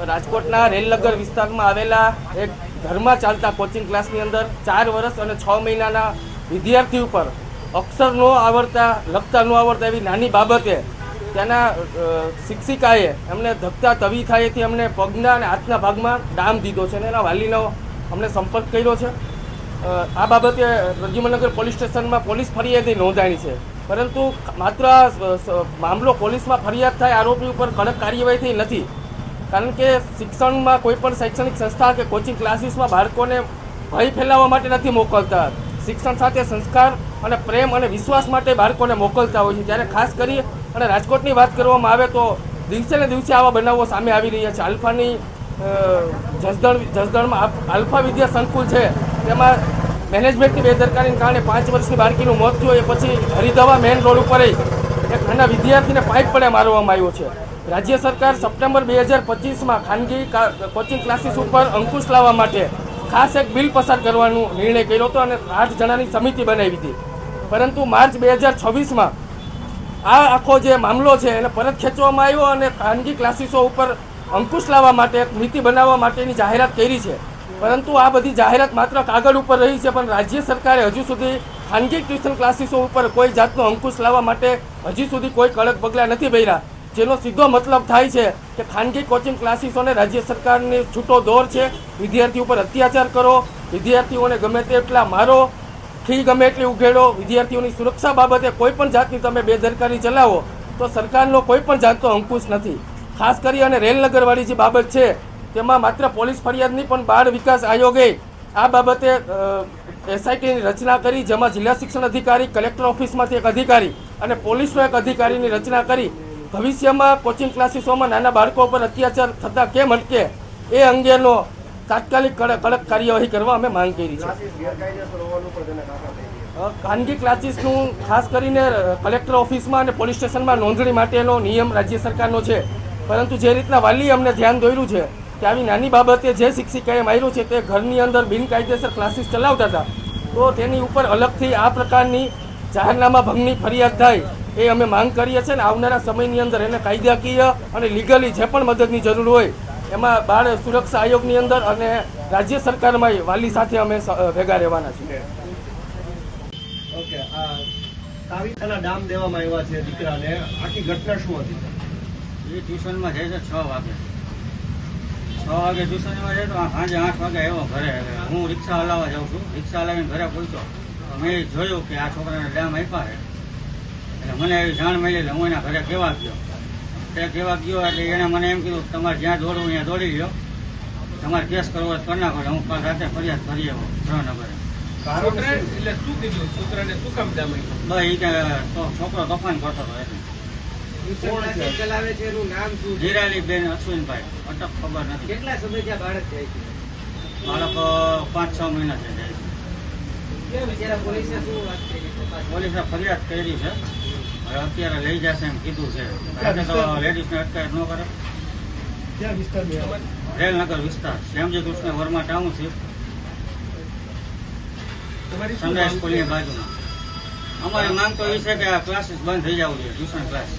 રાજકોટના રેલનગર વિસ્તારમાં આવેલા એક ઘરમાં ચાલતા કોચિંગ ક્લાસની અંદર 4 વર્ષ અને 6 મહિનાના વિદ્યાર્થી ઉપર અક્ષર ન આવડતા, લખતા ન આવડતા એવી નાની બાબતે ત્યાંના શિક્ષિકાએ એમને ધક્કા તવી થાયથી અમને પગના અને હાથના ભાગમાં ડામ દીધો છે અને એના વાલીનો અમને સંપર્ક કર્યો છે। આ બાબતે પ્રદ્યુમનગર પોલીસ સ્ટેશનમાં પોલીસ ફરિયાદ નોંધાણી છે, પરંતુ માત્ર મામલો પોલીસમાં ફરિયાદ થાય આરોપી ઉપર કડક કાર્યવાહી થઈ નથી। કારણ કે શિક્ષણમાં કોઈ પણ શૈક્ષણિક સંસ્થા કે કોચિંગ ક્લાસીસમાં બાળકોને ભય ફેલાવવા માટે નથી મોકલતા, શિક્ષણ સાથે સંસ્કાર અને પ્રેમ અને વિશ્વાસ માટે બાળકોને મોકલતા હોય છે। ત્યારે ખાસ કરી અને રાજકોટની વાત કરવામાં આવે તો દિવસે ને દિવસે આવા બનાવો સામે આવી રહ્યા છે। આલ્ફાની જસદણમાં આલ્ફા વિદ્યા સંકુલ છે, તેમાં મેનેજમેન્ટની બેદરકારીને કારણે 5 વર્ષની બાળકીનું મોત થયું। એ પછી હરિદવા મેઇન રોડ ઉપર એક નાના વિદ્યાર્થીને પાઇપ પડે મારવામાં આવ્યો છે। રાજ્ય સરકાર સપ્ટેમ્બર 2025માં ખાનગી કોચિંગ ક્લાસીસ ઉપર અંકુશ લાવવા માટે ખાસ એક બિલ પસાર કરવાનો નિર્ણય કર્યો હતો અને 8 જણાની સમિતિ બનાવી હતી, પરંતુ માર્ચ 2026માં આ આખો જે મામલો છે એને પરત ખેંચવામાં આવ્યો અને ખાનગી ક્લાસીસો ઉપર અંકુશ લાવવા માટે એક નીતિ બનાવવા માટેની જાહેરાત કરી છે। પરંતુ આ બધી જાહેરાત માત્ર કાગળ ઉપર રહી છે, પણ રાજ્ય સરકારે હજુ સુધી ખાનગી ટ્યુશન ક્લાસીસો ઉપર કોઈ જાતનો અંકુશ લાવવા માટે હજી સુધી કોઈ કડક પગલાં નથી ભર્યા, જેનો સીધો મતલબ થાય છે કે ખાનગી કોચિંગ ક્લાસીસોને રાજ્ય સરકારની છૂટો દોર છે। વિદ્યાર્થીઓ ઉપર અત્યાચાર કરો, વિદ્યાર્થીઓને ગમે તેટલા મારો, ફી ગમે એટલી ઉઘેડો, વિદ્યાર્થીઓની સુરક્ષા બાબતે કોઈ પણ જાતની તમે બેદરકારી ચલાવો તો સરકારનો કોઈ પણ જાતનો અંકુશ નથી। ખાસ કરી અને રેલનગરવાળી જે બાબત છે તેમાં માત્ર પોલીસ ફરિયાદ નહીં પણ બાળ વિકાસ આયોગે આ બાબતે એસઆઈટીની રચના કરી, જેમાં જિલ્લા શિક્ષણ અધિકારી, કલેક્ટર ઓફિસમાંથી એક અધિકારી અને પોલીસનો એક અધિકારીની રચના કરી ભવિષ્યમાં કોચિંગ ક્લાસીસોમાં નાના બાળકો પર અત્યાચાર થતા કેમ અટકે એ અંગેનો તાત્કાલિક કડક કાર્યવાહી કરવા અમે માંગ કરી છે। ખાનગી ક્લાસીસનું ખાસ કરીને કલેક્ટર ઓફિસમાં અને પોલીસ સ્ટેશનમાં નોંધણી માટેનો નિયમ રાજ્ય સરકારનો છે, પરંતુ જે રીતના વાલી અમને ધ્યાન દોર્યું છે કે આવી નાની બાબતે જે શિક્ષિકાએ માર્યું છે તે ઘરની અંદર બિનકાયદેસર ક્લાસીસ ચલાવતા હતા, તો તેની ઉપર અલગથી આ પ્રકારની જાહેરનામા ભંગની ફરિયાદ થાય એ અમે માંગ કરીએ છીએ। અને આવનારા સમયની અંદર એને કાયદાકીય અને લીગલી જે પણ મદદની જરૂર હોય એમાં બાળ સુરક્ષા આયોગની અંદર અને રાજ્ય સરકારમાં વાલી સાથે અમે ભેગા રહેવાના છીએ। ઓકે, આ તાવીથાના ડામ દેવામાં આવ્યા છે દીકરાને, આખી ઘટના શું હતી? એ ટ્યુશનમાં જાય છે 6 વાગે ટ્યુશનમાં જાય તો સાંજે 8 વાગે આવ્યો ઘરે। હું રિક્ષા હલાવવા જાઉં છું, રિક્ષા હલાવીને ઘરે પહોંચ્યો તો મેં જોયું કે આ છોકરાને ડામ આપ્યા છે, એટલે મને એવી જાણ મળી એટલે હું એના ઘરે કહેવા ગયો। તે કહેવા ગયો એટલે એણે મને એમ કીધું તમારે જ્યાં દોડવું ત્યાં દોડી લ્યો, તમારે કેસ કરવો હોય કરી નાખો। હું કાલ રાતે ફરિયાદ કરી આવ્યો ધ્રુવનગરે। છોકરો તોફાન કરતો હતો એટલે હીરાલીબેન અશ્વિનભાઈ, અટક ખબર નથી। કેટલા સમયથી આ બાળક જાય છે? બાળક 5-6 મહિના થઈ જાય છે। પોલીસે ફરિયાદ કરી છે, હવે અત્યારે લઈ જશે એમ કીધું છે। લેડીઝને અટકાયત ન કરે। રેલનગર વિસ્તાર, શ્યામજી કૃષ્ણ વર્મા ટાઉનશીપ, સનરાઈઝ સ્કૂલની બાજુમાં। અમારી માંગ તો એ છે કે આ ક્લાસીસ બંધ થઈ જવું જોઈએ, tuition class.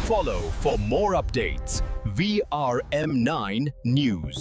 Follow for more updates. VRM9 News.